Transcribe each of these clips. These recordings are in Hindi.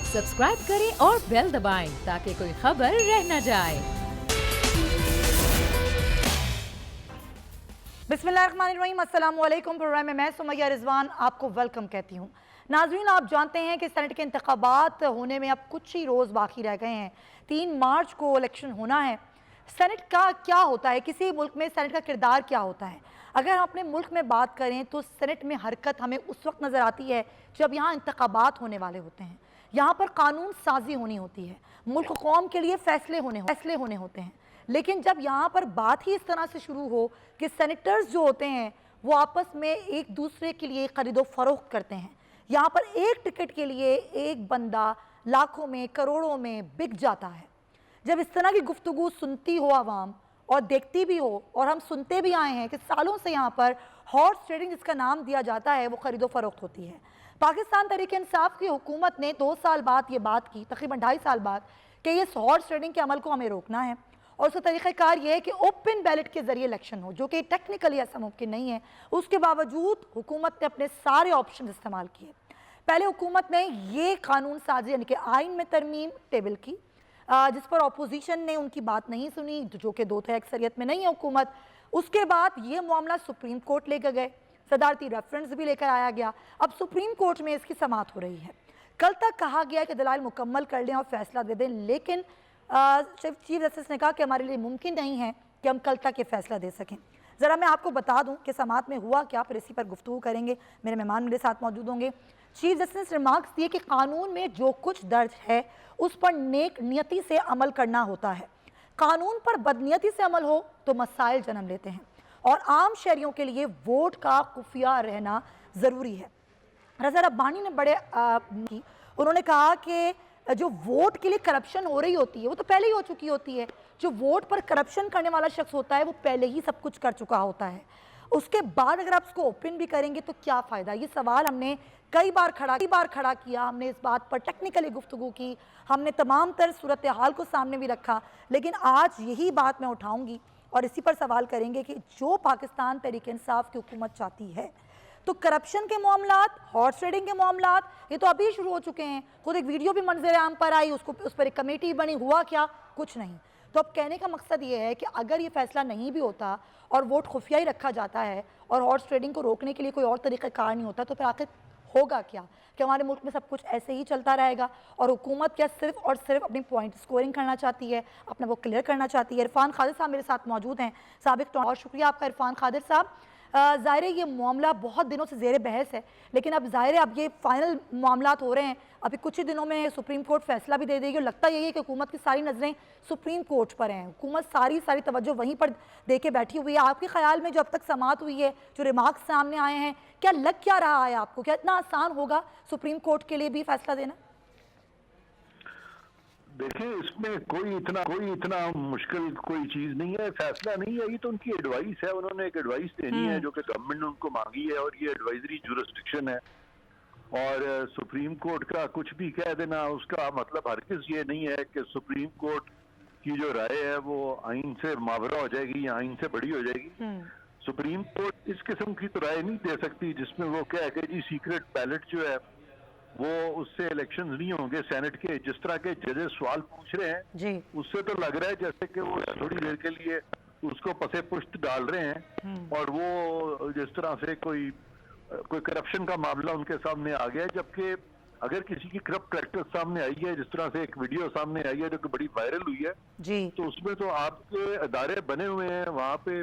सब्सक्राइब करें और बेल दबाएं ताकि कोई खबर रह न जाए। बिस्मिल्लाहिर्रहमानिर्रहीम, अस्सलाम वालेकुम। प्रोग्राम में मैं सुमैया रिजवान आपको वेलकम कहती हूँ। नाज़रीन, आप जानते हैं कि सेनेट के इंतखाबात होने में अब कुछ ही रोज़ बाकी रह गए हैं। 3 मार्च को इलेक्शन होना है। सेनेट का क्या होता है, किसी मुल्क में सेनेट का किरदार क्या होता है? अगर हम अपने मुल्क में बात करें तो सेनेट में हरकत हमें उस वक्त नज़र आती है जब यहाँ इंतखाबात होने वाले होते हैं। यहाँ पर कानून साजी होनी होती है, मुल्क कौम के लिए फैसले होने होते हैं। लेकिन जब यहाँ पर बात ही इस तरह से शुरू हो कि सेनेटर्स जो होते हैं वो आपस में एक दूसरे के लिए खरीदो फरोख्त करते हैं, यहाँ पर एक टिकट के लिए एक बंदा लाखों में करोड़ों में बिक जाता है। जब इस तरह की गुफ्तगू सुनती हो आवाम और देखती भी हो, और हम सुनते भी आए हैं कि सालों से यहाँ पर हॉर्स ट्रेडिंग जिसका नाम दिया जाता है वो खरीदो फरोख्त होती है। पाकिस्तान तहरीक इंसाफ की हुकूमत ने 2 साल बाद ये बात की, तकरीबन 2.5 साल बाद, कि ये हॉर्स ट्रेडिंग के अमल को हमें रोकना है और उसका तरीक़ाकार ये है कि ओपन बैलेट के ज़रिए इलेक्शन हो, जो कि टेक्निकली ऐसा मुमकिन नहीं है। उसके बावजूद हुकूमत ने अपने सारे ऑप्शन इस्तेमाल किए। पहले हुकूमत ने ये कानून साजी यानी कि आइन में तरमीम टेबल की, जिस पर अपोजिशन ने उनकी बात नहीं सुनी, जो कि 2 अक्सरियत में नहीं है हुकूमत। उसके बाद ये मामला सुप्रीम कोर्ट लेकर गए, सदारती रेफरेंस भी लेकर आया गया। अब सुप्रीम कोर्ट में इसकी समाअत हो रही है। कल तक कहा गया कि दलाइल मुकम्मल कर लें और फैसला दे दें, लेकिन चीफ जस्टिस ने कहा कि हमारे लिए मुमकिन नहीं है कि हम कल तक ये फैसला दे सकें। ज़रा मैं आपको बता दूं कि समाअत में हुआ क्या, फिर इसी पर गुफ्तगू करेंगे। मेरे मेहमान मेरे साथ मौजूद होंगे। चीफ जस्टिस ने रिमार्क्स दिए कि कानून में जो कुछ दर्ज है उस पर नेक नियति से अमल करना होता है। कानून पर बदनीयती से अमल हो तो मसाइल जन्म लेते हैं और आम शहरियों के लिए वोट का खुफिया रहना ज़रूरी है। रज़ा रब्बानी ने उन्होंने कहा कि जो वोट के लिए करप्शन हो रही होती है वो तो पहले ही हो चुकी होती है। जो वोट पर करप्शन करने वाला शख्स होता है वो पहले ही सब कुछ कर चुका होता है। उसके बाद अगर आप उसको ओपन भी करेंगे तो क्या फ़ायदा? ये सवाल हमने कई बार खड़ा किया। हमने इस बात पर टेक्निकली गुफ्तगू की, हमने तमाम तर सूरत हाल को सामने भी रखा। लेकिन आज यही बात मैं उठाऊँगी और इसी पर सवाल करेंगे कि जो पाकिस्तान तहरीक इंसाफ की हुकूमत चाहती है, तो करप्शन के मामलात, हॉर्स ट्रेडिंग के मामलात ये तो अभी शुरू हो चुके हैं। खुद एक वीडियो भी मंजर आम पर आई, उस पर एक कमेटी बनी, हुआ क्या? कुछ नहीं। तो अब कहने का मकसद ये है कि अगर ये फैसला नहीं भी होता और वोट खुफिया ही रखा जाता है और हॉर्स ट्रेडिंग को रोकने के लिए कोई और तरीक़ाकार नहीं होता, तो फिर आखिर होगा क्या? कि हमारे मुल्क में सब कुछ ऐसे ही चलता रहेगा और हुकूमत क्या सिर्फ और सिर्फ अपनी पॉइंट स्कोरिंग करना चाहती है, अपना वो क्लियर करना चाहती है? इरफान खादिर साहब मेरे साथ मौजूद हैं, साबिक। और शुक्रिया आपका इरफान खादिर साहब। ज़ाहिर है ये मामला बहुत दिनों से ज़ेर बहस है, लेकिन अब ज़ाहिर है अब ये फाइनल मामलात हो रहे हैं। अभी कुछ ही दिनों में सुप्रीम कोर्ट फैसला भी दे देगी और लगता यही है कि हुकूमत की सारी नज़रें सुप्रीम कोर्ट पर हैं। हुकूमत सारी तवज्जो वहीं पर दे के बैठी हुई है। आपके ख्याल में जो अब तक समाअत हुई है, जो रिमार्क्स सामने आए हैं, क्या लग क्या रहा है आपको? क्या इतना आसान होगा सुप्रीम कोर्ट के लिए भी फैसला देना? देखिए, इसमें कोई इतना मुश्किल कोई चीज नहीं है, फैसला नहीं है। ये तो उनकी एडवाइस है, उन्होंने एक एडवाइस देनी है जो कि गवर्नमेंट ने उनको मांगी है और ये एडवाइजरी जुरिस्डिक्शन है। और सुप्रीम कोर्ट का कुछ भी कह देना उसका मतलब हरगिज ये नहीं है कि सुप्रीम कोर्ट की जो राय है वो आइन से मावरा हो जाएगी या आइन से बड़ी हो जाएगी। सुप्रीम कोर्ट इस किस्म की तो राय नहीं दे सकती जिसमें वो कहे कि जी सीक्रेट बैलेट जो है वो उससे इलेक्शंस नहीं होंगे सेनेट के। जिस तरह के जजेस सवाल पूछ रहे हैं उससे तो लग रहा है जैसे कि वो थोड़ी देर के लिए उसको पसे पुष्ट डाल रहे हैं और वो जिस तरह से कोई करप्शन का मामला उनके सामने आ गया है। जबकि अगर किसी की करप्ट प्रैक्टिस सामने आई है, जिस तरह से एक वीडियो सामने आई है जो कि बड़ी वायरल हुई है, तो उसमें तो आपके अदारे बने हुए हैं, वहां पे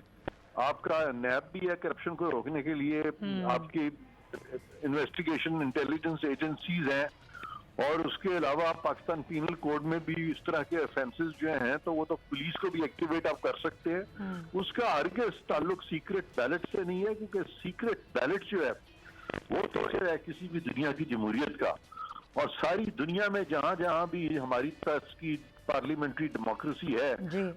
आपका नैब भी है करप्शन को रोकने के लिए, आपकी इन्वेस्टिगेशन इंटेलिजेंस एजेंसीज हैं, और उसके अलावा पाकिस्तान पीनल कोड में भी इस तरह के ऑफेंसेस जो हैं तो वो तो पुलिस को भी एक्टिवेट आप कर सकते हैं। उसका हरगिज़ ताल्लुक सीक्रेट बैलेट से नहीं है, क्योंकि सीक्रेट बैलेट जो है वो तो है किसी भी दुनिया की जमहूरियत का। और सारी दुनिया में जहां जहां भी हमारी तरह की पार्लियामेंट्री डेमोक्रेसी है,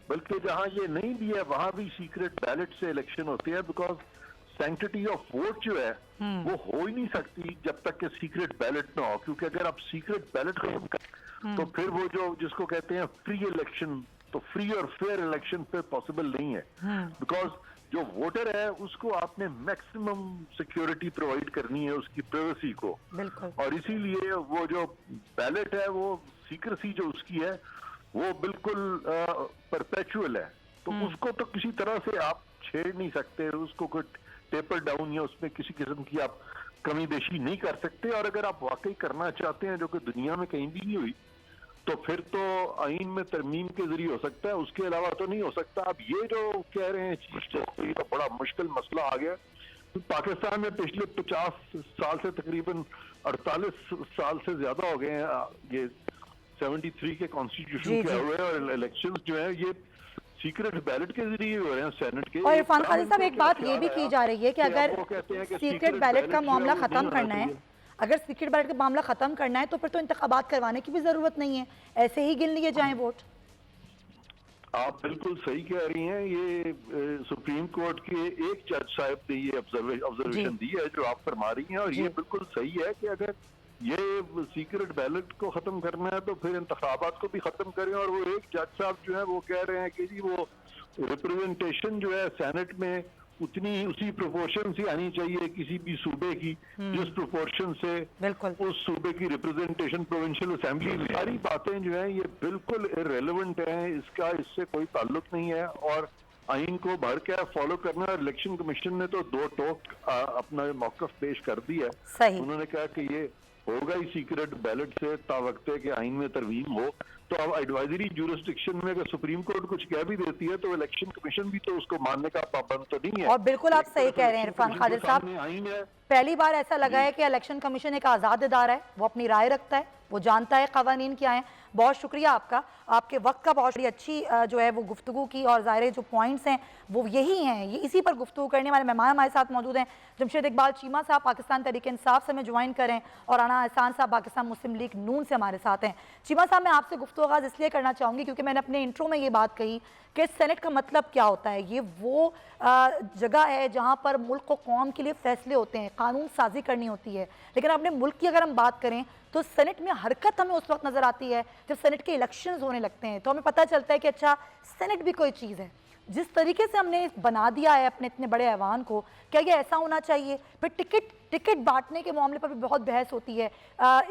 बल्कि जहां ये नहीं भी है वहां भी सीक्रेट बैलेट से इलेक्शन होते हैं। बिकॉज सैंक्टिटी ऑफ वोट जो है वो हो ही नहीं सकती जब तक कि सीक्रेट बैलेट ना हो, क्योंकि अगर आप सीक्रेट बैलेट खत्म कर तो फिर वो जो जिसको कहते हैं फ्री इलेक्शन, तो फ्री और फेयर इलेक्शन फिर पॉसिबल नहीं है। बिकॉज जो वोटर है उसको आपने मैक्सिमम सिक्योरिटी प्रोवाइड करनी है उसकी प्राइवेसी को, बिल्कुल। और इसीलिए वो जो बैलेट है वो सीक्रेसी जो उसकी है वो बिल्कुल परपेचुअल है, तो उसको तो किसी तरह से आप छेड़ नहीं सकते, उसको कोई टेपर डाउन या उसमें किसी किस्म की आप कमी बेशी नहीं कर सकते। और अगर आप वाकई करना चाहते हैं जो कि दुनिया में कहीं भी नहीं हुई, तो फिर तो आइन में तरमीम के जरिए हो सकता है, उसके अलावा तो नहीं हो सकता। अब ये जो कह रहे हैं चीफ जस्टिस, ये तो बड़ा मुश्किल मसला आ गया। तो पाकिस्तान में पिछले 50 साल से तकरीबन 48 साल से ज्यादा हो गए हैं ये 73 के कॉन्स्टिट्यूशन के हुए, और इलेक्शन जो है ये सीक्रेट बैलेट के जरिए हो रहे हैं सेनेट के। और इरफान काजी साहब, एक बात ये भी की जा रही है कि अगर सीक्रेट बैलेट का मामला खत्म करना है, अगर सीक्रेट बैलेट का मामला खत्म करना है तो फिर तो इंतखाबात करवाने की भी जरूरत नहीं है, ऐसे ही गिन लिए जाएं वोट। आप बिल्कुल सही कह रही हैं। ये सुप्रीम कोर्ट के एक जज साहब ने ये ऑब्जर्वेशन दी है जो आप फरमा रही हैं, और ये बिल्कुल सही है कि अगर ये सीक्रेट बैलेट को खत्म करना है तो फिर इंतखाबात को भी खत्म करें। और वो एक जज साहब जो है वो कह रहे हैं कि जी वो रिप्रेजेंटेशन जो है सेनेट में उतनी उसी प्रोपोर्शन से आनी चाहिए किसी भी सूबे की जिस प्रोपोर्शन से उस सूबे की रिप्रेजेंटेशन प्रोविंशियल असेंबली। सारी बातें जो है ये बिल्कुल इररिलेवेंट हैं, इसका इससे कोई ताल्लुक नहीं है, और आइन को भर के फॉलो करना। इलेक्शन कमीशन ने तो दो टोक अपना मौकफ पेश कर दिया है। उन्होंने कहा कि ये होगा ही सीक्रेट बैलेट से तावक्ते के आइन में तरमीम हो। तो अब एडवाइजरी ज्यूरिसडिक्शन में अगर सुप्रीम कोर्ट कुछ कह भी देती है तो इलेक्शन कमीशन भी तो उसको मानने का पाबंद तो नहीं है। और बिल्कुल आप सही कह रहे हैं इरफान कादिर साहब, पहली बार ऐसा लगा है कि इलेक्शन कमीशन एक आज़ाद इदारा है, वो अपनी राय रखता है, वो जानता है कवानीन क्या है। बहुत शुक्रिया आपका, आपके वक्त का बहुत अच्छी जो है वो गुफ्तगू की, और ज़ाहिर जो पॉइंट्स हैं वो यही हैं, ये इसी पर गुफ्तगू करने वाले मेहमान हमारे साथ मौजूद हैं। जमशेद इकबाल चीमा साहब पाकिस्तान तहरीक इंसाफ से हमें ज्वाइन करें, और राना एहसान साहब पाकिस्तान मुस्लिम लीग नून से हमारे साथ हैं। चीमा साहब, मैं आपसे गुफ्तगू आगाज़ इसलिए करना चाहूँगी क्योंकि मैंने अपने इंट्रो में ये बात कही कि सेनेट का मतलब क्या होता है। ये वो जगह है जहाँ पर मुल्क और कौम के लिए फैसले होते हैं, कानून साजी करनी होती है। लेकिन अपने मुल्क की अगर हम बात करें तो सेनेट में हरकत हमें उस वक्त नज़र आती है जब सेनेट के इलेक्शंस होने लगते हैं, तो हमें पता चलता है कि अच्छा सेनेट भी कोई चीज़ है। जिस तरीके से हमने बना दिया है अपने इतने बड़े ऐवान को, क्या ये ऐसा होना चाहिए? फिर टिकट बांटने के मामले पर भी बहुत बहस होती है।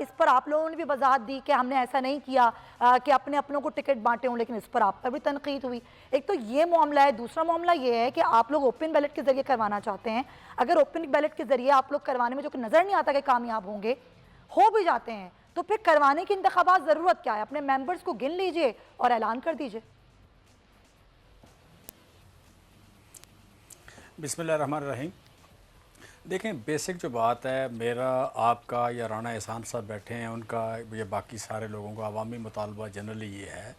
इस पर आप लोगों ने भी वजाहत दी कि हमने ऐसा नहीं किया कि अपने अपनों को टिकट बांटे हों, लेकिन इस पर आप पर भी तनकीद हुई। एक तो ये मामला है। दूसरा मामला ये है कि आप लोग ओपन बैलेट के जरिए करवाना चाहते हैं। अगर ओपन बैलेट के जरिए आप लोग करवाने में जो कि नज़र नहीं आता कि कामयाब होंगे, हो भी जाते हैं, तो फिर करवाने की इंतखाबात ज़रूरत क्या है? अपने मेंबर्स को गिन लीजिए और ऐलान कर दीजिए। बिस्मिल्लाहिर्रहमानिर्रहीम। देखें, बेसिक जो बात है, मेरा आपका या राना एहसान साहब बैठे हैं उनका, ये बाकी सारे लोगों का अवामी मुतालबा जनरली ये है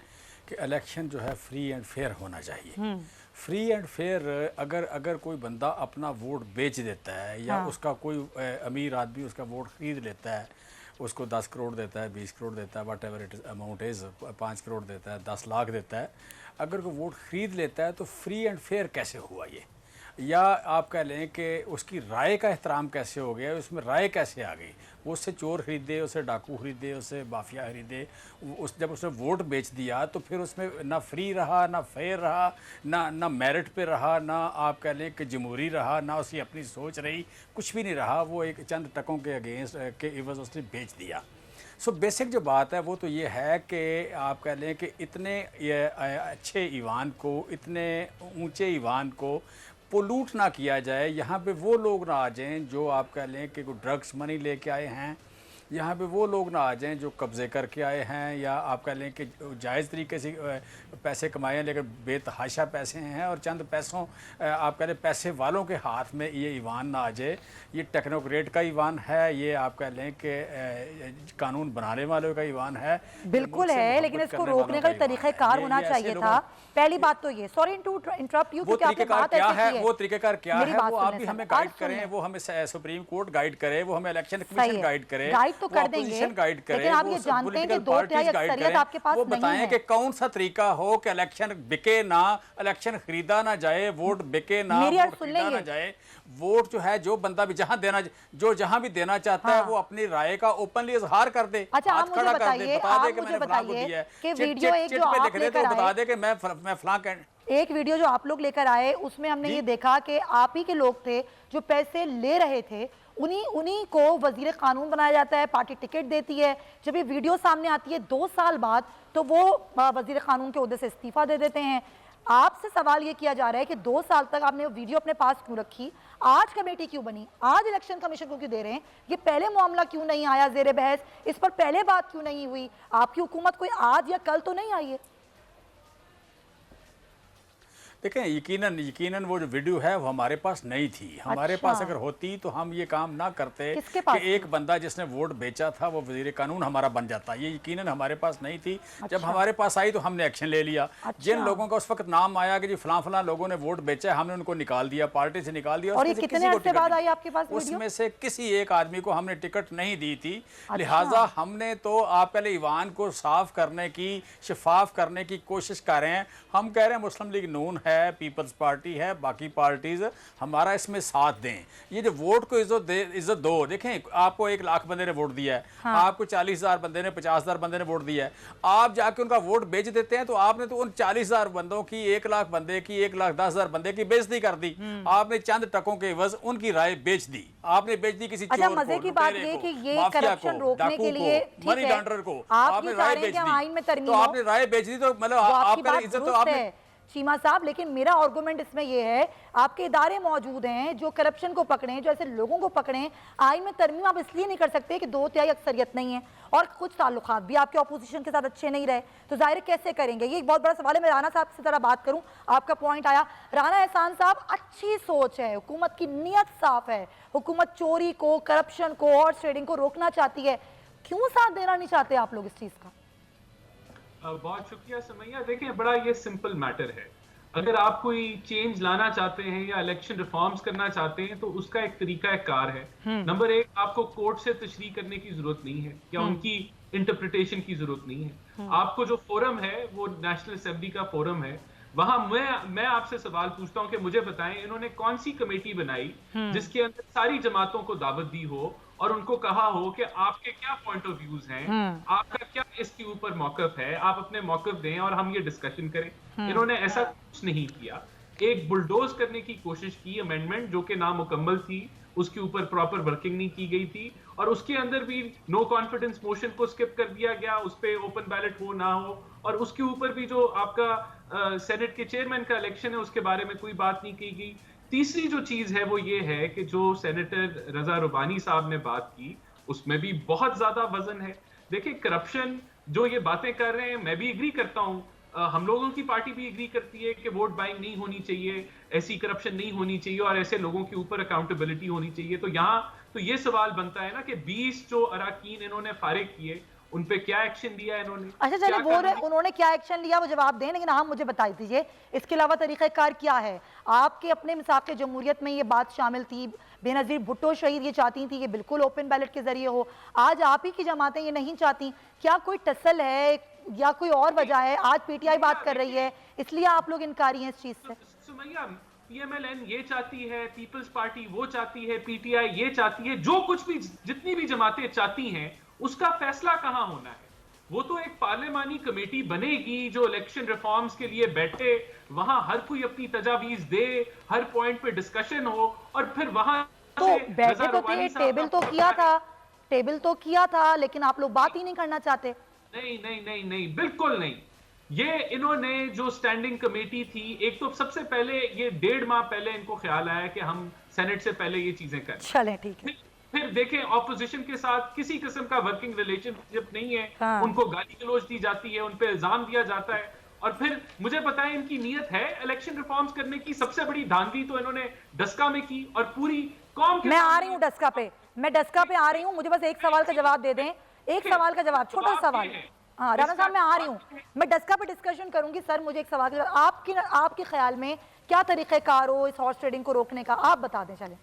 कि इलेक्शन जो है फ्री एंड फेयर होना चाहिए। फ्री एंड फेयर अगर कोई बंदा अपना वोट बेच देता है या उसका कोई अमीर आदमी उसका वोट ख़रीद लेता है, उसको 10 करोड़ देता है, 20 करोड़ देता है, what ever it amount is, 5 crore देता है, 10 लाख देता है, अगर कोई वोट ख़रीद लेता है तो फ्री एंड फेयर कैसे हुआ ये? या आप कह लें कि उसकी राय का एहतराम कैसे हो गया, उसमें राय कैसे आ गई? वो उससे चोर ख़रीदे, उससे डाकू ख़रीदे, उससे माफिया ख़रीदे, जब उसने वोट बेच दिया तो फिर उसमें ना फ्री रहा, ना फेयर रहा, ना मेरिट पे रहा, ना आप कह लें कि जमहूरी रहा, ना उसकी अपनी सोच रही, कुछ भी नहीं रहा। वो एक चंद टकों के अगेंस्ट के इवज़ उसने बेच दिया। सो बेसिक जो बात है वो तो ये है कि आप कह लें कि इतने अच्छे ईवान को, इतने ऊंचे ईवान को पोलूट ना किया जाए। यहाँ पे वो लोग ना आ जाएं जो आप कह लें कि कोई ड्रग्स मनी लेके आए हैं, यहाँ पे वो लोग ना आ जाएं जो कब्ज़े करके आए हैं, या आप कह लें कि जायज़ तरीके से पैसे कमाए हैं लेकिन बेतहाशा पैसे हैं, और चंद पैसों आप कह लें पैसे वालों के हाथ में ये ईवान ना आ जाए। ये टेक्नोक्रेट का ईवान है, ये आप कह लें कि कानून बनाने वालों का ईवान है। बिल्कुल है, लेकिन इसको रोकने का तरीक़ाकार होना चाहिए था। पहली बात तो ये, सॉरी टू इंटरप्ट यू, वो तरीक़ाकार क्या है, वो तरीक़ाकार क्या है वो आप भी हमें गाइड करें, वो हमें सुप्रीम कोर्ट गाइड करे, वो हमें इलेक्शन कमीशन गाइड करे, तो कर देंगे, गाइड करें, लेकिन आप ये जानते हैं कि 2/3 अक्सरियत आपके पास वो नहीं बताएं है। कि कौन सा तरीका हो कि इलेक्शन बिके ना, इलेक्शन खरीदा ना जाए, वोट बिके ना, वोट खरीदा ना जाए। वोट जो है, जो बंदा भी जहां देना, जो जहां भी देना चाहता है वो अपनी राय का ओपनली इजहार कर दे। अच्छा, आप मुझे बताइए, बता दे कि मैंने फलां को दिया है, कि वीडियो एक जो पे लिख आपने दे तो बता कराई, दे कि मैं फलां एक वीडियो जो आप लोग लेकर आए उसमें हमने ये देखा कि आप ही के लोग थे जो पैसे ले रहे थे, उन्हीं को वजीर कानून बनाया जाता है, पार्टी टिकट देती है। जब ये वीडियो सामने आती है 2 साल बाद तो वो वजीर कानून के ओहदे से इस्तीफा दे देते हैं। आपसे सवाल ये किया जा रहा है कि 2 साल तक आपने वो वीडियो अपने पास क्यों रखी, आज कमेटी क्यों बनी, आज इलेक्शन कमीशन को क्यों दे रहे हैं, ये पहले मामला क्यों नहीं आया जेर बहस, इस पर पहले बात क्यों नहीं हुई? आपकी हुकूमत कोई आज या कल तो नहीं आई है। देखें, यकीनन वो जो वीडियो है वो हमारे पास नहीं थी। हमारे पास अगर होती तो हम ये काम ना करते कि एक बंदा जिसने वोट बेचा था वो वजीर कानून हमारा बन जाता। ये यकीनन हमारे पास नहीं थी। जब हमारे पास आई तो हमने एक्शन ले लिया। जिन लोगों का उस वक्त नाम आया कि जी फलां लोगों ने वोट बेचा, हमने उनको निकाल दिया, पार्टी से निकाल दिया। और ये कितने अर्से बाद आई आपके पास वीडियो? उसमें से किसी एक आदमी को हमने टिकट नहीं दी थी। लिहाजा हमने तो आप पहले ईवान को साफ करने की, शफाफ करने की कोशिश कर रहे हैं। हम कह रहे हैं मुस्लिम लीग नून है, पीपल्स पार्टी है, बाकी पार्टीज हमारा इसमें साथ दें। ये जो वोट को इज्जत दो। देखें, आपको 1 लाख बंदे ने वोट दिया है, आपको 40,000 बंदे ने, 50,000 बंदे ने वोट दिया है, आप जाके उनका वोट बेच देते हैं। तो आपने तो उन 40,000 बंदों की, 1 लाख बंदे की, 1,10,000 बंदे की बेइज्जती कर दी। आपने चंद टकों के एवज उनकी राय बेच दी। आपने बेच दी किसी चोर को, मजे की बात ये कि ये करप्शन रोकने के लिए मनी लॉन्डर को आपने राय बेच दी। तो आपने राय बेच दी तो मतलब आपका इज्जत तो आपने शीमा साहब। लेकिन मेरा आर्गुमेंट इसमें यह है, आपके इदारे मौजूद हैं जो करप्शन को पकड़ें, जो ऐसे लोगों को पकड़ें। आइन में तरमीम आप इसलिए नहीं कर सकते कि 2/3 अक्सरियत नहीं है और कुछ ताल्लुकात भी आपके अपोजिशन के साथ अच्छे नहीं रहे, तो जाहिर कैसे करेंगे? ये एक बहुत बड़ा सवाल है। मैं राना साहब से जरा बात करूं, आपका पॉइंट आया। राना एहसान साहब, अच्छी सोच है, हुकूमत की नीयत साफ है, हुकूमत चोरी को, करप्शन को, हॉर्स ट्रेडिंग को रोकना चाहती है, क्यों साथ देना नहीं चाहते आप लोग इस चीज का? बहुत शुक्रिया समैया। देखें, बड़ा ये सिंपल मैटर है। अगर आप कोई चेंज लाना चाहते हैं या इलेक्शन रिफॉर्म्स करना चाहते हैं तो उसका एक तरीका कार है। नंबर 1, आपको कोर्ट से तशरीह करने की जरूरत नहीं है या उनकी इंटरप्रिटेशन की जरूरत नहीं है। आपको जो फोरम है वो नेशनल असेंबली का फोरम है। वहां मैं आपसे सवाल पूछता हूं कि मुझे बताएं, इन्होंने कौन सी कमेटी बनाई जिसके अंदर सारी जमातों को दावत दी हो और उनको कहा हो कि आपके क्या पॉइंट ऑफ व्यूज हैं, आपका क्या इसके ऊपर मौकफ है, आप अपने मौकफ दें और हम ये डिस्कशन करें। इन्होंने ऐसा कुछ नहीं किया। एक बुलडोज करने की कोशिश की, अमेंडमेंट जो कि नामुकम्मल थी, उसके ऊपर प्रॉपर वर्किंग नहीं की गई थी और उसके अंदर भी नो कॉन्फिडेंस मोशन को स्किप कर दिया गया, उस पर ओपन बैलेट हो ना हो, और उसके ऊपर भी जो आपका सेनेट के चेयरमैन का इलेक्शन है उसके बारे में कोई बात नहीं की गई। तीसरी जो चीज है वो ये है कि जो सेनेटर रजा रुबानी साहब ने बात की उसमें भी बहुत ज्यादा वजन है। देखिए, करप्शन जो ये बातें कर रहे हैं, मैं भी एग्री करता हूं, हम लोगों की पार्टी भी एग्री करती है कि वोट बाइंग नहीं होनी चाहिए, ऐसी करप्शन नहीं होनी चाहिए और ऐसे लोगों के ऊपर अकाउंटेबिलिटी होनी चाहिए। तो यहाँ तो ये सवाल बनता है ना कि 20 जो अराकीन इन्होंने फारिग किए उन पे क्या एक्शन लिया इन्होंने? अच्छा चलिए, वो उन्होंने क्या एक्शन लिया वो जवाब दें, लेकिन हम मुझे बता दीजिए इसके अलावा तरीक़ाकार क्या है? आपके अपने मिसाक़ के जमहूरियत में ये बात शामिल थी, बेनज़ीर भुट्टो शहीद ये चाहती थी कि बिल्कुल ओपन बैलेट के जरिए हो, आज आप ही की जमातें ये नहीं चाहती। क्या कोई टसल है या कोई और वजह है? आज पीटीआई बात कर रही है इसलिए आप लोग इनकारी हैं इस चीज से? सुमैया, पीएमएलएन ये चाहती है, पीपल्स पार्टी वो चाहती है, पीटीआई ये चाहती है, जो कुछ भी जितनी भी जमातें चाहती हैं उसका फैसला कहां होना है? वो तो एक पार्लियामानी कमेटी बनेगी जो इलेक्शन रिफॉर्म्स के लिए बैठे, वहां हर कोई अपनी तजावीज दे, हर पॉइंट पे डिस्कशन हो और फिर वहां तो बैठे तो थे, टेबल तो किया था, लेकिन आप लोग बात ही नहीं करना चाहते। नहीं, बिल्कुल नहीं। ये इन्होंने जो स्टैंडिंग कमेटी थी, एक तो सबसे पहले ये 1.5 माह पहले इनको ख्याल आया कि हम सेनेट से पहले ये चीजें करें। चलें, ठीक है। फिर देखें, ऑपोजिशन के साथ किसी किस्म का वर्किंग रिलेशनशिप नहीं है, उनको गाली गलौज दी जाती है, उन पे इल्जाम दिया जाता है। और फिर मुझे बताएं, इनकी नीयत है इलेक्शन रिफॉर्म्स करने की? सबसे बड़ी धांधली तो इन्होंने डस्का में की और पूरी कौम के। मैं आ रही हूँ डस्का पे, मैं डस्का पे आ रही हूँ, मुझे बस एक सवाल का जवाब दे दें, एक सवाल का जवाब, छोटा सवाल। हाँ राना साहब, मैं आ रही हूँ, मैं डस्का पे डिस्कशन करूंगी। सर मुझे एक सवाल का जवाब, आपके ख्याल में क्या तरीक़ेकार हो इस हॉर्स ट्रेडिंग को रोकने का, आप बता दें। चलें,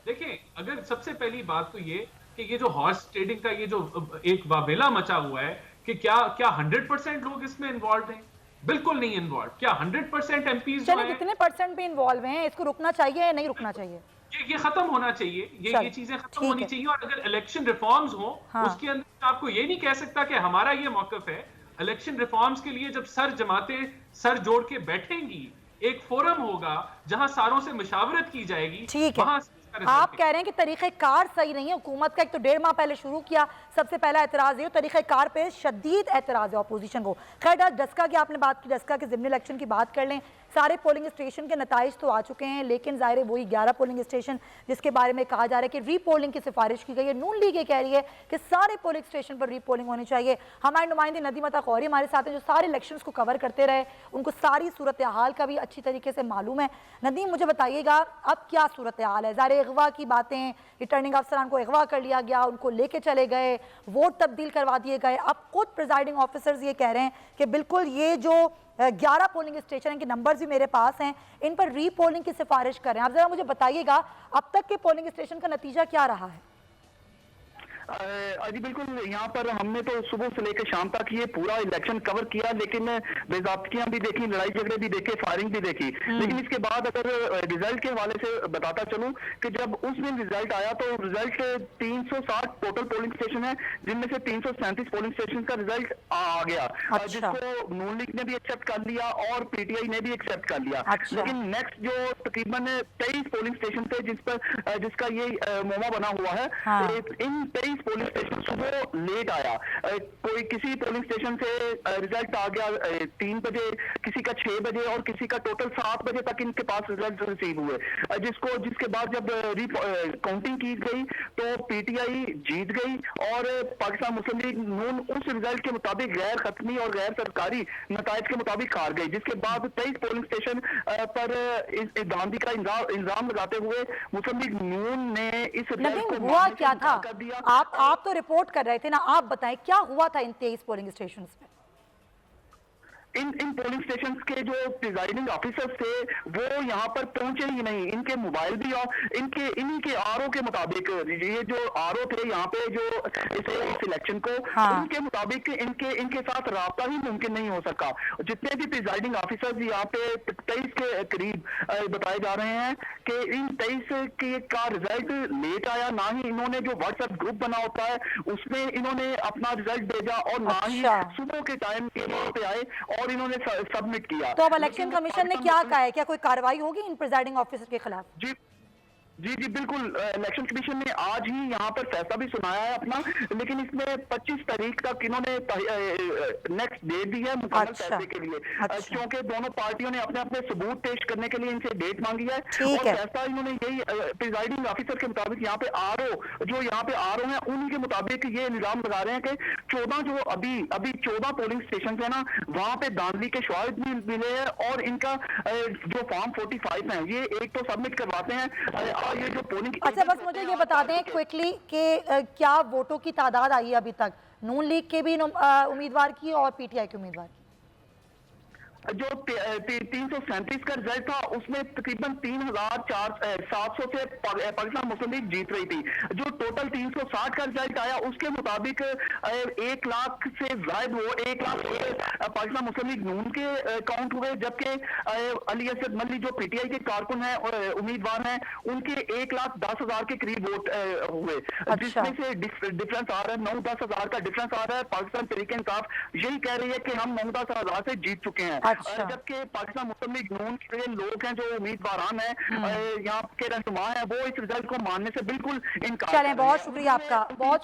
देखिए, अगर सबसे पहली बात तो ये कि ये जो हॉर्स ट्रेडिंग का ये जो एक वावेला मचा हुआ है कि क्या 100% लोग इसमें इन्वॉल्व हैं? बिल्कुल नहीं इन्वॉल्व। क्या 100% एमपीज चलिए कितने परसेंट भी इन्वॉल्व हैं, इसको रुकना चाहिए या नहीं रुकना चाहिए? ये खत्म होना चाहिए, ये चीजें खत्म होनी चाहिए। और अगर इलेक्शन रिफॉर्म्स हो उसके अंदर आपको ये नहीं कह सकता कि हमारा ये मौकफ है। इलेक्शन रिफॉर्म्स के लिए जब जमातें सर जोड़ के बैठेंगी, एक फोरम होगा जहां सारों से मशावरत की जाएगी। ठीक है, आप कह रहे हैं कि तरीक़ेकार सही नहीं है। हुकूमत का एक तो 1.5 माह पहले शुरू किया, सबसे पहला एतराज़ ये, तरीक़ेकार पे शदीद एतराज़ है अपोजिशन को। खैर, डस्का की आपने बात की, डस्का के ज़िमनी इलेक्शन की बात कर लें। सारे पोलिंग स्टेशन के नताइज तो आ चुके हैं, लेकिन ज़ाहिर है वही 11 पोलिंग स्टेशन जिसके बारे में कहा जा रहा है कि रीपोलिंग की सिफारिश की गई है। नून लीग ये कह रही है कि सारे पोलिंग स्टेशन पर रीपोलिंग होनी चाहिए। हमारे नुमाइंदे नदीम अता कौरी हमारे साथ हैं, जो सारे इलेक्शन को कवर करते रहे, उनको सारी सूरत हाल का भी अच्छी तरीके से मालूम है। नदीम, मुझे बताइएगा अब क्या सूरत हाल है? ज़ाहिर अगवा की बातें, रिटर्निंग अफसरान को अगवा कर लिया गया, उनको लेके चले गए, वोट तब्दील करवा दिए गए। अब खुद प्रिजाइडिंग ऑफिसर्स ये कह रहे हैं कि बिल्कुल ये जो 11 पोलिंग स्टेशन हैं, के नंबर्स भी मेरे पास हैं, इन पर रीपोलिंग की सिफारिश कर रहे हैं। आप जरा मुझे बताइएगा अब तक के पोलिंग स्टेशन का नतीजा क्या रहा है? जी बिल्कुल, यहाँ पर हमने तो सुबह से लेकर शाम तक ये पूरा इलेक्शन कवर किया, लेकिन बेज़ाब्तियां भी देखी, लड़ाई झगड़े भी देखे, फायरिंग भी देखी। लेकिन इसके बाद अगर रिजल्ट के हवाले से बताता चलूं कि जब उस दिन रिजल्ट आया तो रिजल्ट 360 टोटल पोलिंग स्टेशन है, जिनमें से 337 पोलिंग स्टेशन का रिजल्ट आ गया। अच्छा। जिसको नून लीग ने भी एक्सेप्ट कर लिया और पीटीआई ने भी एक्सेप्ट कर लिया। अच्छा। लेकिन नेक्स्ट जो तकरीबन 23 पोलिंग स्टेशन थे जिसका ये मोमा बना हुआ है, हाँ। इन 23 पोलिंग स्टेशन सुबह लेट आया। कोई किसी पोलिंग स्टेशन से रिजल्ट आ गया 3 बजे, किसी का 6 बजे और किसी का टोटल 7 बजे तक इनके पास रिजल्ट रिसीव हुए। जिसके बाद जब काउंटिंग की गई तो पीटीआई जीत गई और पाकिस्तान मुस्लिम लीग नून उस रिजल्ट के मुताबिक गैर खत्मी और गैर सरकारी नतायज के मुताबिक हार गई। जिसके बाद 23 पोलिंग स्टेशन पर इस धांधली का इल्जाम लगाते हुए मुस्लिम लीग नून ने इस रिजल्ट को हुआ क्या था? कर दिया। आप तो रिपोर्ट कर रहे थे ना, आप बताएं क्या हुआ था इन 23 पोलिंग स्टेशंस पे? इन पोलिंग स्टेशन के जो प्रिजाइडिंग ऑफिसर्स थे वो यहाँ पर पहुंचे ही नहीं। इनके मोबाइल भी और इन्हीं के आरओ के मुताबिक, ये जो आरओ थे यहाँ पे जो इस इलेक्शन को, हाँ। उनके मुताबिक इनके साथ राब्ता ही मुमकिन नहीं हो सका। जितने भी प्रिजाइडिंग ऑफिसर्स यहाँ पे 23 के करीब बताए जा रहे हैं कि इन 23 का रिजल्ट लेट आया। ना ही इन्होंने जो व्हाट्सएप ग्रुप बना होता है उसमें इन्होंने अपना रिजल्ट भेजा और ना ही सुबह के टाइम पे आए और इन्होंने सबमिट किया। तो अब इलेक्शन कमीशन ने क्या कहा है? क्या कोई कार्रवाई होगी इन प्रिजाइडिंग ऑफिसर के खिलाफ? जी बिल्कुल, इलेक्शन कमीशन ने आज ही यहाँ पर फैसला भी सुनाया है अपना, लेकिन इसमें 25 तारीख तक इन्होंने नेक्स्ट डेट दी है मुकम्मल फैसले के लिए। क्योंकि दोनों पार्टियों ने अपने अपने सबूत पेश करने के लिए इनसे डेट मांगी है और फैसला इन्होंने यही प्रिजाइडिंग ऑफिसर के मुताबिक यहाँ पे आरओ है उन्हीं के मुताबिक ये इल्जाम लगा रहे हैं कि 14 जो अभी 14 पोलिंग स्टेशन है ना, वहाँ पे धांधली के शवाहिद भी मिले हैं और इनका जो फॉर्म 45 है ये एक तो सबमिट करवाते हैं। ये जो पोलिंग, अच्छा बस मुझे ये बता दें क्विकली कि क्या वोटों की तादाद आई है अभी तक नून लीग के भी उम्मीदवार की और पीटीआई के उम्मीदवार की? जो 337 का रिजल्ट था उसमें तकरीबन 3,700 से पाकिस्तान मुस्लिम लीग जीत रही थी। जो टोटल 360 का रिजल्ट आया उसके मुताबिक 1 लाख से ज्यादा 1 लाख पाकिस्तान मुस्लिम लीग नून के काउंट हुए, जबकि अली असद मल्ली जो पीटीआई के कारकुन हैं और उम्मीदवार हैं उनके 1,10,000 के करीब वोट हुए। जिसमें से डिफरेंस आ रहा है 9-10 हजार का डिफरेंस आ रहा है। पाकिस्तान तहरीक इंसाफ यही कह रही है कि हम 9-10 हजार से जीत चुके हैं। अच्छा। जबकि पाकिस्तान मुस्लिम लीग नून के लोग हैं जो उम्मीदवारान हैं, यहाँ के रहनुमा हैं, वो इस रिजल्ट को मानने से बिल्कुल इनकार। चलें, बहुत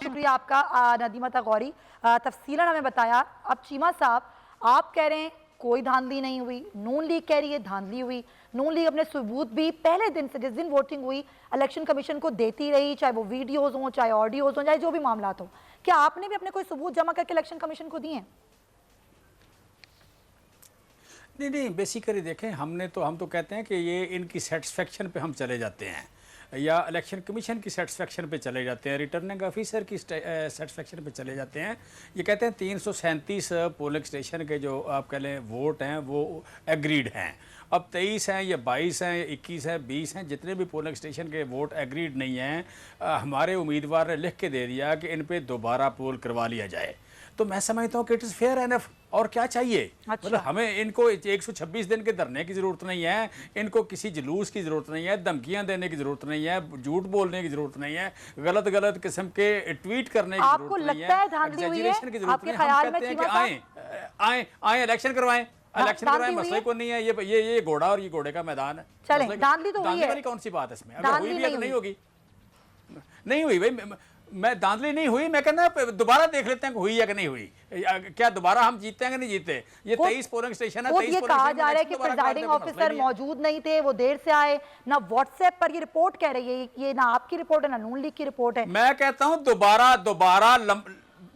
शुक्रिया आपका नदीम अता कौरी, तफसीलन हमें बताया। अब चीमा साहब, आप कह रहे हैं कोई धांधली नहीं हुई, नून लीग कह रही है धांधली हुई। नून लीग अपने सबूत भी पहले दिन से, जिस दिन वोटिंग हुई, इलेक्शन कमीशन को देती रही, चाहे वो वीडियोज हों, चाहे ऑडियोज हों, चाहे जो भी मामला हो। क्या आपने भी अपने कोई सबूत जमा करके इलेक्शन कमीशन को दिए हैं? नहीं, बेसिकली देखें, हम तो कहते हैं कि ये इनकी सेटिस्फेक्शन पे हम चले जाते हैं या इलेक्शन कमीशन की सेटिस्फेक्शन पे चले जाते हैं, रिटर्निंग ऑफिसर की सेटिस्फेक्शन पे चले जाते हैं। ये कहते हैं 337 पोलिंग स्टेशन के जो आप कह लें वोट हैं वो एग्रीड हैं। अब 23 हैं या 22 हैं या 21 हैं 20 हैं, जितने भी पोलिंग स्टेशन के वोट एग्रीड नहीं हैं, हमारे उम्मीदवार ने लिख के दे दिया कि इन पर दोबारा पोल करवा लिया जाए। तो मैं समझता हूँ कि इट इज़ फेयर एनफ, और क्या चाहिए। अच्छा। मतलब हमें इनको 126 दिन के धरने की ज़रूरत नहीं है, इनको किसी जुलूस की ज़रूरत नहीं है, धमकियाँ देने की ज़रूरत नहीं है, झूठ बोलने की ज़रूरत नहीं है, गलत किस्म के ट्वीट करने की ज़रूरत नहीं है, आपको लगता है धांधली हुई है? एग्जैजरेशन की ज़रूरत नहीं है। हम कहते हैं कि आएँ आए आए इलेक्शन करवाएं, इलेक्शन दांतली करवाएं, हुई मसला है? ही कोई नहीं है। ये घोड़ा और ये घोड़े का मैदान है। चलें, मसला दांतली तो हुई दांतली है। वाली कौन सी बात है इसमें? अगर दांतली हुई भी है तो नहीं नहीं होगी, नहीं हुई भाई। मैं दांतली नहीं हुई, मैं कहना दोबारा देख लेते हैं कि हुई या कि नहीं हुई। क्या दोबारा हम जीते हैं कि नहीं जीते? ये 23 पोलिंग स्टेशन है, 23 ये पोलिंग कहा स्टेशन में जा रहा है कि इलेक्शन दोबारा करवा प्रिजाइडिंग दें, कोई मसला ऑफिसर ही नहीं है। मौजूद नहीं थे, वो देर से आए। ना व्हाट्सएप पर ये रिपोर्ट कह रही है, ये ना आपकी रिपोर्ट है ना नून लीग की रिपोर्ट है। मैं कहता हूं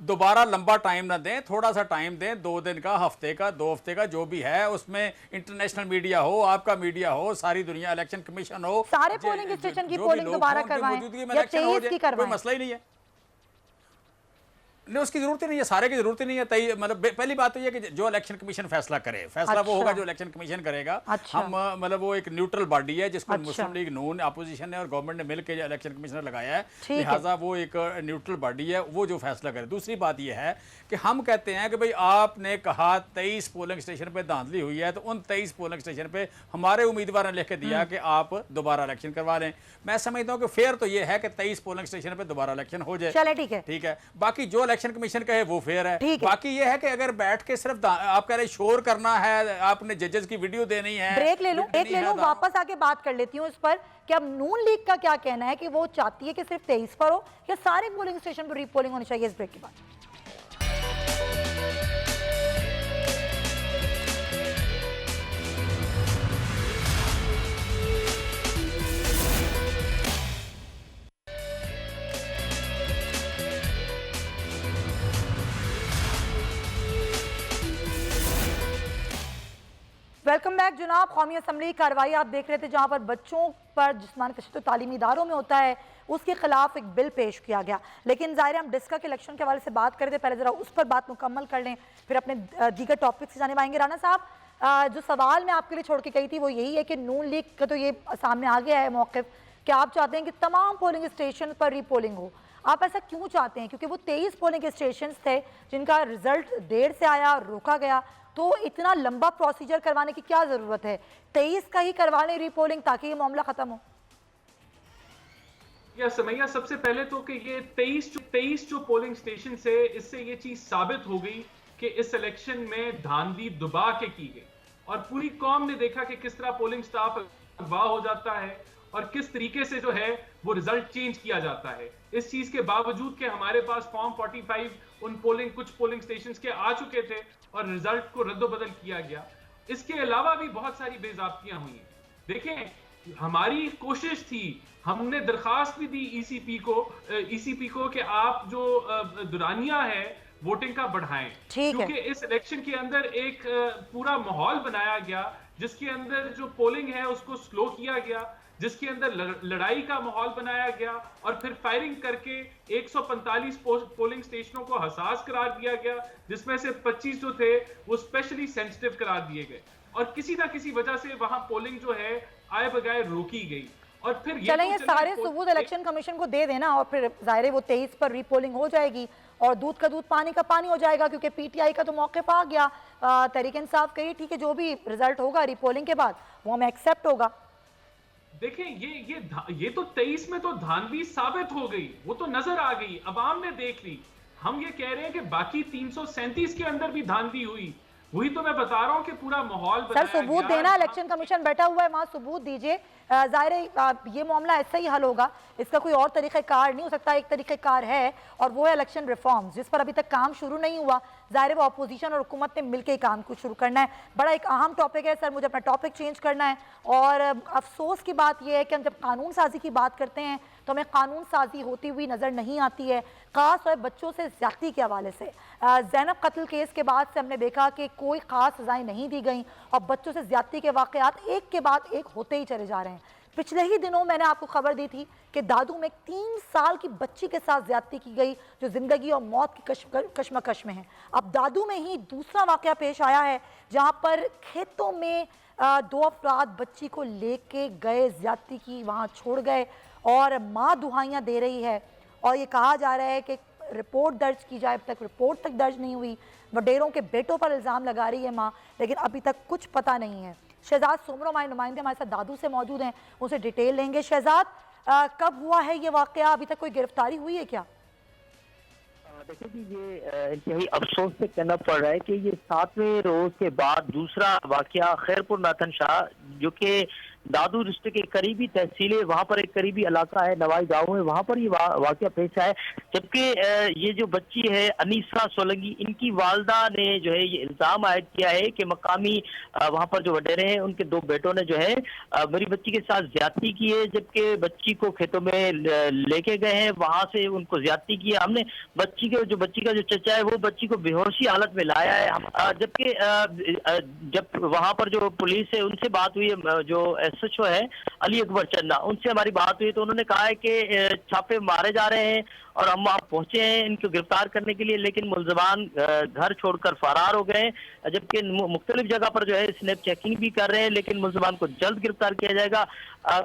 दोबारा लंबा टाइम ना दें, थोड़ा सा टाइम दें, 2 दिन का, हफ्ते का, 2 हफ्ते का, जो भी है उसमें इंटरनेशनल मीडिया हो, आपका मीडिया हो, सारी दुनिया, इलेक्शन कमीशन हो, सारे पोलिंग स्टेशन की जो भी पोलिंग लोग दोबारा हों, उनकी करवाएं मौजूदगी में या इलेक्शन हो 23 की जाए, कोई करवाएं। मसला ही नहीं है। नहीं, उसकी जरूरत ही नहीं है, सारे की जरूरत ही नहीं है। मतलब पहली बात तो ये कि जो इलेक्शन कमीशन फैसला करे, फैसला वो होगा जो इलेक्शन कमीशन करेगा। अच्छा। हम मतलब वो एक न्यूट्रल बॉडी है जिसको अच्छा। मुस्लिम लीग नून, अपोजिशन ने और गवर्नमेंट ने मिलकर इलेक्शन कमिश्नर लगाया है, ठीक है। लिहाजा वो एक न्यूट्रल बॉडी है, वो जो फैसला करे। दूसरी बात ये है कि हम कहते हैं कि भाई आपने कहा 23 पोलिंग स्टेशन पे धांधली हुई है, तो उन 23 पोलिंग स्टेशन पे हमारे उम्मीदवार ने लिख के दिया कि आप दोबारा इलेक्शन करवा लें। मैं समझता हूँ कि फेयर तो ये है कि 23 पोलिंग स्टेशन पे दोबारा इलेक्शन हो जाए। चले, ठीक है। ठीक है, बाकी जो इलेक्शन कमीशन कहे वो फेयर है। ठीक है। बाकी ये है कि अगर बैठ के सिर्फ आप कह रहे शोर करना है, आपने जजेस की वीडियो देनी है, ब्रेक ले लूं, देनी एक ले है, लूं, वापस आके बात कर लेती हूं इस पर कि अब नून लीग का क्या कहना है कि वो चाहती है कि सिर्फ 23 पर हो या सारे पोलिंग स्टेशन पर रीपोलिंग होनी चाहिए। इस ब्रेक के बाद वेलकम बैक जनाब। कौमी असम्बली की कार्रवाई आप देख रहे थे जहां पर बच्चों पर जिस्मानी तशद्दुद तालीमी इदारों में होता है उसके खिलाफ एक बिल पेश किया गया। लेकिन ज़ाहिर हम डिस्का के इलेक्शन के हवाले से बात कर रहे थे, पहले ज़रा उस पर बात मुकम्मल कर लें, फिर अपने दीगर टॉपिक से जाने पाएंगे। राना साहब, जो सवाल मैं आपके लिए छोड़ के गई थी वो यही है कि नून लीग का तो ये सामने आ गया है मौक़िफ़ कि आप चाहते हैं कि तमाम पोलिंग स्टेशन पर रीपोलिंग हो। आप ऐसा क्यों चाहते हैं? क्योंकि वो 23 पोलिंग स्टेशन थे जिनका रिजल्ट देर से आया, रोका गया, तो इतना लंबा प्रोसीजर करवाने की क्या ज़रूरत है? 23 का ही करवा लें रीपोलिंग ताकि ये मामला ख़त्म हो। या समैया, सबसे पहले तो कि ये 23 जो पोलिंग स्टेशन से, इससे ये चीज साबित हो गई कि इस इलेक्शन में धांधली दुबा के की गई और पूरी कौम ने देखा कि किस तरह पोलिंग स्टाफ अगवा हो जाता है और किस तरीके से जो है वो रिजल्ट चेंज किया जाता है। इस चीज के बावजूद कि हमारे पास फॉर्म 45 उन कुछ पोलिंग स्टेशंस के आ चुके थे और रिजल्ट को रद्दोबदल किया गया। इसके अलावा भी बहुत सारी बेज़ाब्तियां हुई हैं। देखें, हमारी कोशिश थी, हमने दरखास्त भी दी ईसीपी को कि आप जो दुरानिया है वोटिंग का बढ़ाएं, क्योंकि इस इलेक्शन के अंदर एक पूरा माहौल बनाया गया जिसके अंदर जो पोलिंग है उसको स्लो किया गया, जिसके अंदर लड़ाई का माहौल बनाया गया और फिर फायरिंग करके 145 पोलिंग स्टेशनों को हसास करार दिया गया, जिसमें से 25 जो थे वो स्पेशली सेंसिटिव करार दिए गए और किसी ना किसी वजह से वहां पोलिंग जो है आए बगैर रोकी गई। और फिर ये सारे सबूत इलेक्शन कमीशन को दे देना और फिर जाहिर है वो 23 पर रीपोलिंग हो जाएगी और दूध का दूध पानी का पानी हो जाएगा, क्योंकि पीटीआई का तो मौक़िफ़ आ गया। तहरीक इंसाफ कही ठीक है, जो भी रिजल्ट होगा रीपोलिंग के बाद वो हमें एक्सेप्ट होगा। देखें, ये तो 23 में तो धांधली साबित हो गई, वो तो नजर आ गई, अवाम ने देख ली। हम ये कह रहे हैं कि बाकी 337 के अंदर भी धांधली हुई, वही तो मैं बता रहा हूँ कि पूरा माहौल सर सबूत देना, इलेक्शन कमीशन बैठा हुआ है वहाँ, सबूत दीजिए। ज़ाहिर है ये मामला ऐसा ही हल होगा, इसका कोई और तरीक़ाकार नहीं हो सकता। एक तरीक़ाकार है और वो है इलेक्शन रिफॉर्म्स, जिस पर अभी तक काम शुरू नहीं हुआ। ज़ाहिर है वो अपोजिशन और हुकूमत ने मिलकर ही काम को शुरू करना है। बड़ा एक अहम टॉपिक है सर, मुझे अपना टॉपिक चेंज करना है। और अफसोस की बात यह है कि हम जब कानून साजी की बात करते हैं तो हमें कानून साजी होती हुई नज़र नहीं आती है, ख़ास तौर बच्चों से ज़्यादती के हवाले से। ज़ैनब कत्ल केस के बाद से हमने देखा कि कोई ख़ास सज़ाएँ नहीं दी गई और बच्चों से ज़्यादती के वाक़यात एक के बाद एक होते ही चले जा रहे हैं। पिछले ही दिनों मैंने आपको खबर दी थी कि दादू में 3 साल की बच्ची के साथ ज़्यादती की गई जो ज़िंदगी और मौत की कश्मकश में है। अब दादू में ही दूसरा वाक़या पेश आया है जहाँ पर खेतों में 2 अफराद बच्ची को लेके गए, ज़्यादती की, वहाँ छोड़ गए और माँ दुहाइयाँ दे रही है और ये कहा जा रहा है कि रिपोर्ट दर्ज की जाए। अब तक रिपोर्ट तक दर्ज नहीं हुई। वडेरों के बेटों पर इल्ज़ाम लगा रही है माँ, लेकिन अभी तक कुछ पता नहीं है। शहजाद सोमरो हमारे नुमाइंदे हमारे साथ दादू से मौजूद हैं, उनसे डिटेल लेंगे। शहजाद, कब हुआ है ये वाक़या? अभी तक कोई गिरफ्तारी हुई है क्या? देखिए कि ये इंतहाई अफसोस से कहना पड़ रहा है कि ये 7वें रोज के बाद दूसरा वाकया खैरपुर नाथन शाह, जो कि दादू डिस्ट्रिक्ट के करीबी तहसील है, वहाँ पर एक करीबी इलाका है, नवाई गांव है, वहाँ पर ये वाकया पेश आया है। जबकि ये जो बच्ची है अनीसा सोलंकी, इनकी वालदा ने जो है ये इल्ज़ाम आयद किया है कि मकामी वहाँ पर जो वडेरे हैं उनके 2 बेटों ने जो है मेरी बच्ची के साथ ज्यादती की है, जबकि बच्ची को खेतों में लेके गए हैं, वहाँ से उनको ज्यादती की है। हमने बच्ची का जो चचा है वो बच्ची को बेहोशी हालत में लाया है। जबकि जब वहाँ पर जो पुलिस है उनसे बात हुई है, जो SHO है अली अकबर चन्ना, उनसे हमारी बात हुई तो उन्होंने कहा है कि छापे मारे जा रहे हैं और हम वहाँ पहुंचे हैं इनको गिरफ्तार करने के लिए, लेकिन मुलजमान घर छोड़कर फरार हो गए। जबकि मुख्तलिफ जगह पर जो है स्नैप चेकिंग भी कर रहे हैं, लेकिन मुलजमान को जल्द गिरफ्तार किया जाएगा।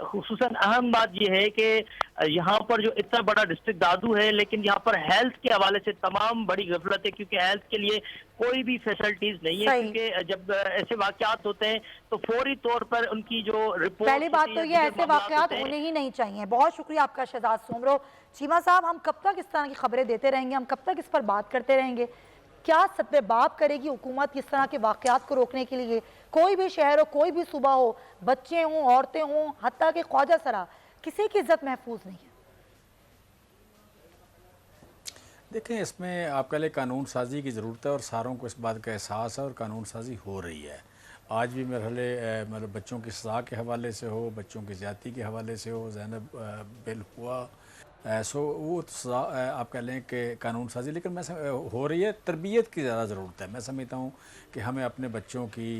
खुसूसन अहम बात यह है कि यहाँ पर जो इतना बड़ा डिस्ट्रिक्ट दादू है, लेकिन यहाँ पर हेल्थ के हवाले से तमाम बड़ी गफलत है, क्योंकि हेल्थ के लिए कोई भी फैसिलिटीज नहीं है। क्योंकि जब ऐसे वाकयात होते हैं तो फौरी तौर पर उनकी जो रिपोर्ट, पहली बात तो ये ऐसे वाकयात होने ही नहीं चाहिए। बहुत शुक्रिया आपका शहजाद सोमरो। चीमा साहब, हम कब तक इस तरह की खबरें देते रहेंगे, हम कब तक इस पर बात करते रहेंगे? क्या सत्तेबाब करेगी हुकूमत इस तरह के वाकयात को रोकने के लिए? कोई भी शहर हो, कोई भी सूबा हो, बच्चे हों, औरतें हों, हत्ता के ख्वाजा सरा, किसी की इज्जत महफूज नहीं है। देखें, इसमें आपके लिए कानून साजी की ज़रूरत है और सारों को इस बात का एहसास है और कानून साजी हो रही है। आज भी मेरे मतलब बच्चों की सज़ा के हवाले से हो, बच्चों की ज़्यादती के हवाले से हो, ज़ैनब बिल हुआ, सो वो सज़ा आप कह लें कि कानून साजी, लेकिन मैं हो रही है, तरबियत की ज़्यादा ज़रूरत है। मैं समझता हूँ कि हमें अपने बच्चों की,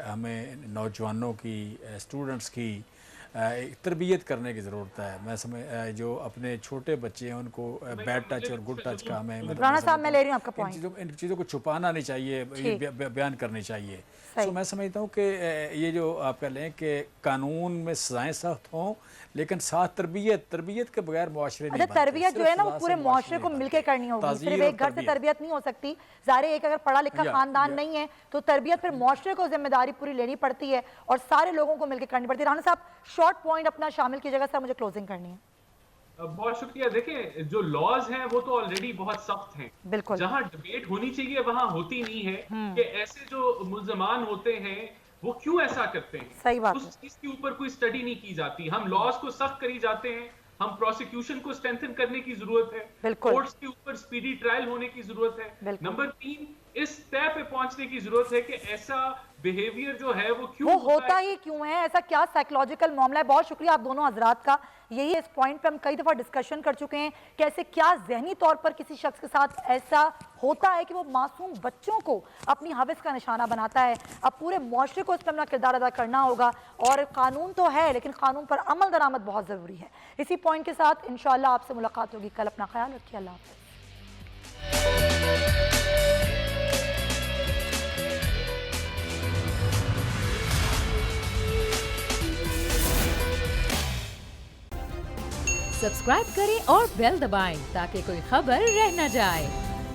हमें नौजवानों की, स्टूडेंट्स की तरबियत करने की ज़रूरत है। मैं जो अपने छोटे बच्चे हैं उनको बैड टच और गुड टच का हमें, राणा साहब मैं ले रही हूँ आपका पॉइंट, इन चीज़ों को छुपाना नहीं चाहिए, बयान करनी चाहिए। तो मैं समझता हूँ कि ये जो आप कह लें कि कानून में सज़ाएं सख्त हों, लेकिन साथ तरबियत के बगैर मुआशरे नहीं बनते। तरबियत जो है ना वो पूरे मुआशरे को मिलकर करनी होगी, सिर्फ एक घर से तरबियत नहीं हो सकती। ज़ाहिर एक अगर पढ़ा लिखा खानदान नहीं है तो तरबियत फिर मुआशरे को जिम्मेदारी पूरी लेनी पड़ती है और सारे लोगों को मिलकर करनी पड़ती है। राणा साहब शॉर्ट पॉइंट अपना शामिल कीजिएगा सर, मुझे क्लोजिंग करनी है। बहुत शुक्रिया। देखिए, जो लॉज हैं वो तो ऑलरेडी बहुत सख्त हैं। बिल्कुल, जहां डिबेट होनी चाहिए वहां होती नहीं है कि ऐसे जो मुल्जमान होते हैं वो क्यों ऐसा करते हैं। सही बात, उस चीज के ऊपर कोई स्टडी नहीं की जाती। हम लॉज को सख्त करी जाते हैं, हम प्रोसिक्यूशन को स्ट्रेंथन करने की जरूरत है, कोर्ट्स के ऊपर स्पीडी ट्रायल होने की जरूरत है। नंबर 3, इस तय पे पहुंचने की जरूरत है कि ऐसा बिहेवियर जो है वो क्यों होता ही क्यों है, ऐसा क्या साइकोलॉजिकल मामला है। बहुत शुक्रिया आप दोनों हजरात का। यही इस पॉइंट पे हम कई दफा डिस्कशन कर चुके हैं कि ऐसे क्या जहनी तौर पर किसी शख्स के साथ ऐसा होता है कि वो मासूम बच्चों को अपनी हवस का निशाना बनाता है। अब पूरे मुआशरे को इस पर अपना किरदार अदा करना होगा और कानून तो है लेकिन कानून पर अमल दरामद बहुत ज़रूरी है। इसी पॉइंट के साथ इंशाअल्लाह आपसे मुलाकात होगी कल। अपना ख्याल रखिए, अल्लाह हाफ़िज़। सब्सक्राइब करें और बेल दबाएं ताकि कोई खबर रह न जाए।